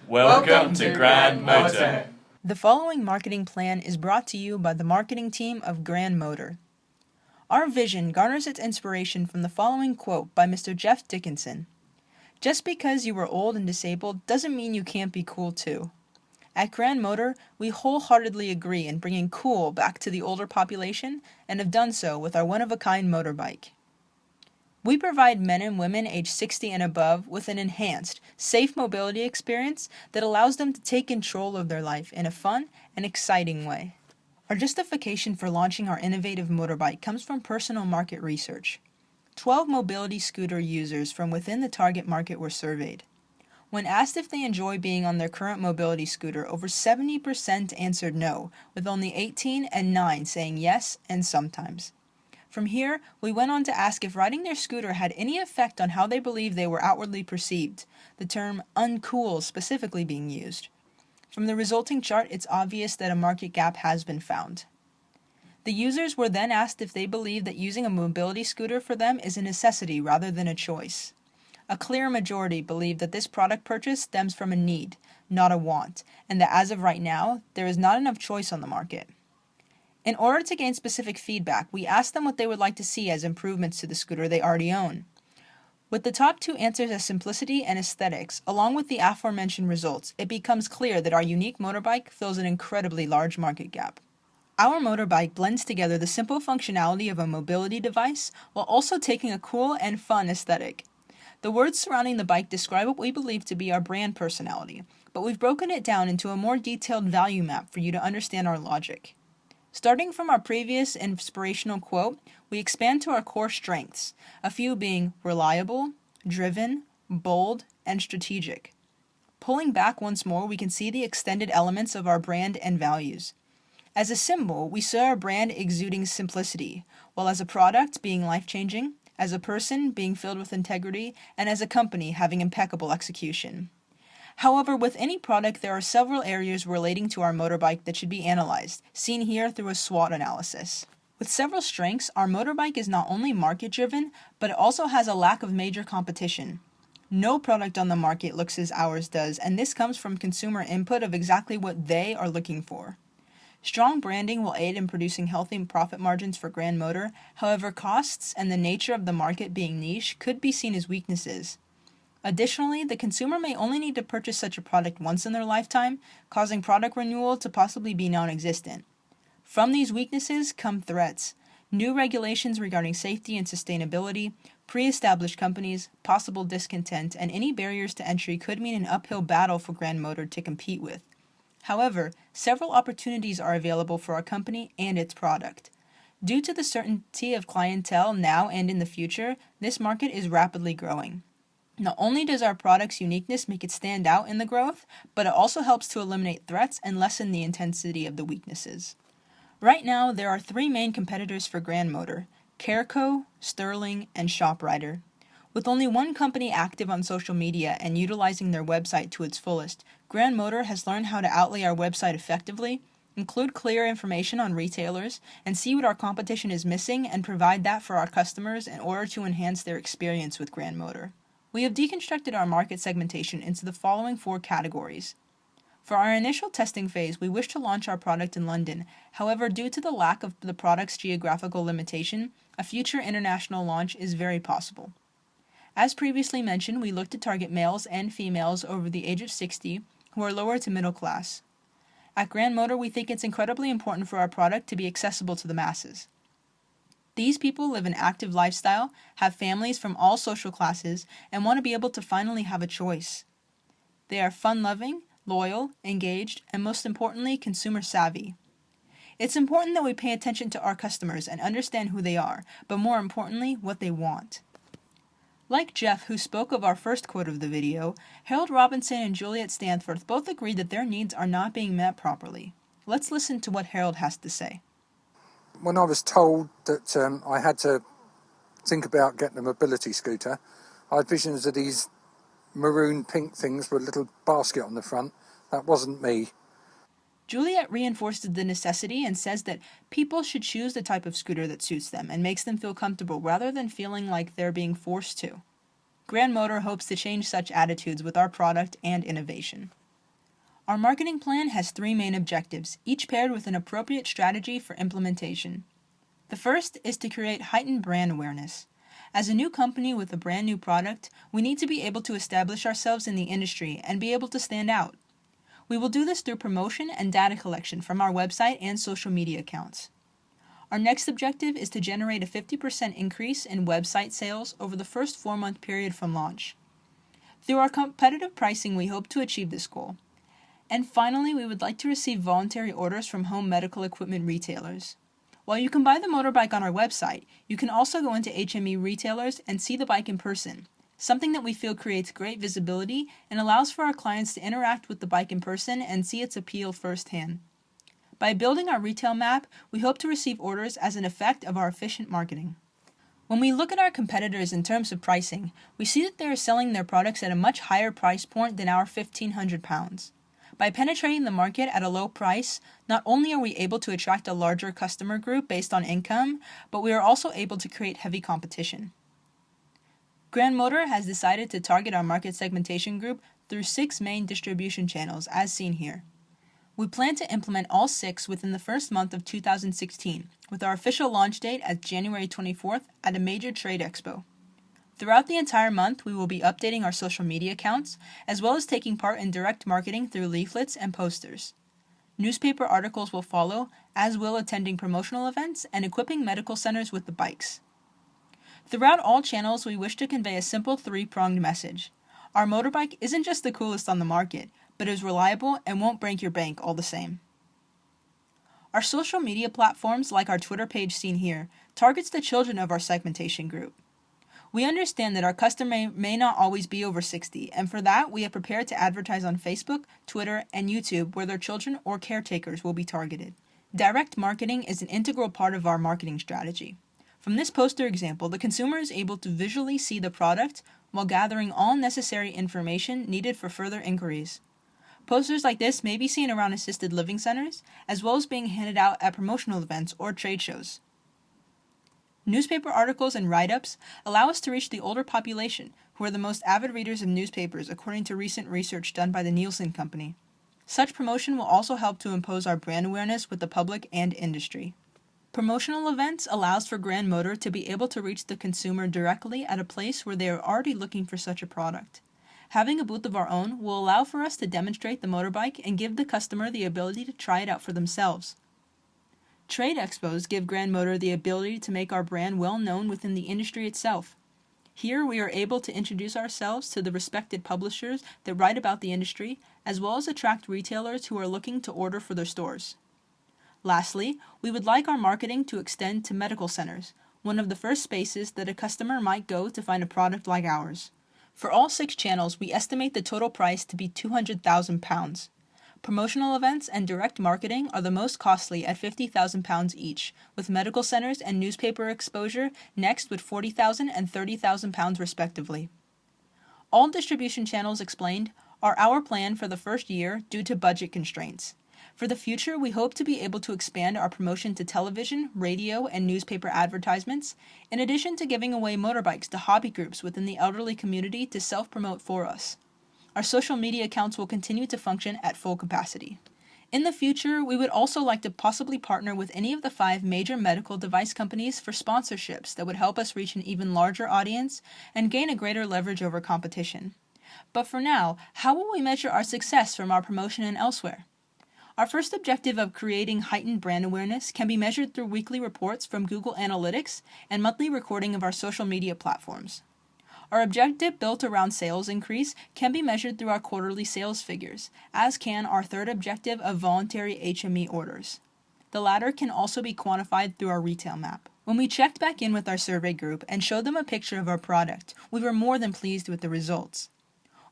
Welcome to GrandMotor. The following marketing plan is brought to you by the marketing team of GrandMotor. Our vision garners its inspiration from the following quote by Mr. Jeff Dickinson. Just because you are old and disabled doesn't mean you can't be cool too. At GrandMotor, we wholeheartedly agree in bringing cool back to the older population and have done so with our one-of-a-kind motorbike. We provide men and women age 60 and above with an enhanced, safe mobility experience that allows them to take control of their life in a fun and exciting way. Our justification for launching our innovative motorbike comes from personal market research. 12 mobility scooter users from within the target market were surveyed. When asked if they enjoy being on their current mobility scooter, over 70% answered no, with only 18 and 9 saying yes and sometimes. From here, we went on to ask if riding their scooter had any effect on how they believe they were outwardly perceived, the term uncool specifically being used. From the resulting chart, it's obvious that a market gap has been found. The users were then asked if they believe that using a mobility scooter for them is a necessity rather than a choice. A clear majority believe that this product purchase stems from a need, not a want, and that as of right now, there is not enough choice on the market. In order to gain specific feedback, we asked them what they would like to see as improvements to the scooter they already own. With the top two answers as simplicity and aesthetics, along with the aforementioned results, it becomes clear that our unique motorbike fills an incredibly large market gap. Our motorbike blends together the simple functionality of a mobility device while also taking a cool and fun aesthetic. The words surrounding the bike describe what we believe to be our brand personality, but we've broken it down into a more detailed value map for you to understand our logic. Starting from our previous inspirational quote, we expand to our core strengths, a few being reliable, driven, bold, and strategic. Pulling back once more, we can see the extended elements of our brand and values. As a symbol, we see our brand exuding simplicity, while as a product being life-changing, as a person being filled with integrity, and as a company having impeccable execution. However, with any product, there are several areas relating to our motorbike that should be analyzed, seen here through a SWOT analysis. With several strengths, our motorbike is not only market-driven, but it also has a lack of major competition. No product on the market looks as ours does, and this comes from consumer input of exactly what they are looking for. Strong branding will aid in producing healthy profit margins for GrandMotor. However, costs and the nature of the market being niche could be seen as weaknesses. Additionally, the consumer may only need to purchase such a product once in their lifetime, causing product renewal to possibly be non-existent. From these weaknesses come threats: new regulations regarding safety and sustainability, pre-established companies, possible discontent, and any barriers to entry could mean an uphill battle for GrandMotor to compete with. However, several opportunities are available for our company and its product. Due to the certainty of clientele now and in the future, this market is rapidly growing. Not only does our product's uniqueness make it stand out in the growth, but it also helps to eliminate threats and lessen the intensity of the weaknesses. Right now, there are three main competitors for GrandMotor: Careco, Sterling, and ShopRider. With only one company active on social media and utilizing their website to its fullest, GrandMotor has learned how to outlay our website effectively, include clear information on retailers, and see what our competition is missing and provide that for our customers in order to enhance their experience with GrandMotor. We have deconstructed our market segmentation into the following 4 categories. For our initial testing phase, we wish to launch our product in London. However, due to the lack of the product's geographical limitation, a future international launch is very possible. As previously mentioned, we look to target males and females over the age of 60 who are lower to middle class. At GrandMotor, we think it's incredibly important for our product to be accessible to the masses. These people live an active lifestyle, have families from all social classes, and want to be able to finally have a choice. They are fun-loving, loyal, engaged, and most importantly, consumer-savvy. It's important that we pay attention to our customers and understand who they are, but more importantly, what they want. Like Jeff, who spoke of our first quote of the video, Harold Robinson and Juliet Stanforth both agreed that their needs are not being met properly. Let's listen to what Harold has to say. When I was told that I had to think about getting a mobility scooter, I had visions of these maroon pink things with a little basket on the front. That wasn't me. Juliet reinforces the necessity and says that people should choose the type of scooter that suits them and makes them feel comfortable rather than feeling like they're being forced to. GrandMotor hopes to change such attitudes with our product and innovation. Our marketing plan has 3 main objectives, each paired with an appropriate strategy for implementation. The first is to create heightened brand awareness. As a new company with a brand new product, we need to be able to establish ourselves in the industry and be able to stand out. We will do this through promotion and data collection from our website and social media accounts. Our next objective is to generate a 50% increase in website sales over the first 4-month period from launch. Through our competitive pricing, we hope to achieve this goal. And finally, we would like to receive voluntary orders from home medical equipment retailers. While you can buy the motorbike on our website, you can also go into HME retailers and see the bike in person, something that we feel creates great visibility and allows for our clients to interact with the bike in person and see its appeal firsthand. By building our retail map, we hope to receive orders as an effect of our efficient marketing. When we look at our competitors in terms of pricing, we see that they are selling their products at a much higher price point than our £1,500. By penetrating the market at a low price, not only are we able to attract a larger customer group based on income, but we are also able to create heavy competition. GrandMotor has decided to target our market segmentation group through 6 main distribution channels, as seen here. We plan to implement all 6 within the first month of 2016, with our official launch date at January 24th at a major trade expo. Throughout the entire month, we will be updating our social media accounts, as well as taking part in direct marketing through leaflets and posters. Newspaper articles will follow, as will attending promotional events and equipping medical centers with the bikes. Throughout all channels, we wish to convey a simple 3-pronged message. Our motorbike isn't just the coolest on the market, but is reliable and won't break your bank all the same. Our social media platforms, like our Twitter page seen here, targets the children of our segmentation group. We understand that our customer may not always be over 60, and for that, we have prepared to advertise on Facebook, Twitter, and YouTube where their children or caretakers will be targeted. Direct marketing is an integral part of our marketing strategy. From this poster example, the consumer is able to visually see the product while gathering all necessary information needed for further inquiries. Posters like this may be seen around assisted living centers, as well as being handed out at promotional events or trade shows. Newspaper articles and write-ups allow us to reach the older population, who are the most avid readers of newspapers according to recent research done by the Nielsen Company. Such promotion will also help to impose our brand awareness with the public and industry. Promotional events allows for GrandMotor to be able to reach the consumer directly at a place where they are already looking for such a product. Having a booth of our own will allow for us to demonstrate the motorbike and give the customer the ability to try it out for themselves. Trade expos give GrandMotor the ability to make our brand well known within the industry itself. Here we are able to introduce ourselves to the respected publishers that write about the industry, as well as attract retailers who are looking to order for their stores. Lastly, we would like our marketing to extend to medical centers, one of the first spaces that a customer might go to find a product like ours. For all 6 channels, we estimate the total price to be £200,000. Promotional events and direct marketing are the most costly at £50,000 each, with medical centers and newspaper exposure next with £40,000 and £30,000 respectively. All distribution channels explained are our plan for the first year due to budget constraints. For the future, we hope to be able to expand our promotion to television, radio, and newspaper advertisements, in addition to giving away motorbikes to hobby groups within the elderly community to self-promote for us. Our social media accounts will continue to function at full capacity. In the future, we would also like to possibly partner with any of the 5 major medical device companies for sponsorships that would help us reach an even larger audience and gain a greater leverage over competition. But for now, how will we measure our success from our promotion and elsewhere? Our first objective of creating heightened brand awareness can be measured through weekly reports from Google Analytics and monthly recording of our social media platforms. Our objective built around sales increase can be measured through our quarterly sales figures, as can our third objective of voluntary HME orders. The latter can also be quantified through our retail map. When we checked back in with our survey group and showed them a picture of our product, we were more than pleased with the results.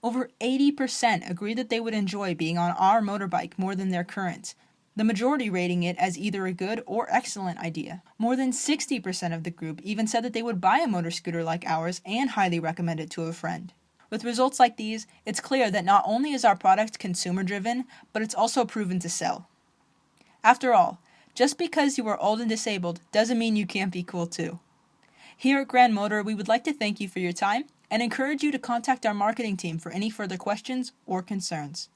Over 80% agreed that they would enjoy being on our motorbike more than their current, the majority rating it as either a good or excellent idea. More than 60% of the group even said that they would buy a motor scooter like ours and highly recommend it to a friend. With results like these, it's clear that not only is our product consumer-driven, but it's also proven to sell. After all, just because you are old and disabled doesn't mean you can't be cool too. Here at GrandMotor, we would like to thank you for your time and encourage you to contact our marketing team for any further questions or concerns.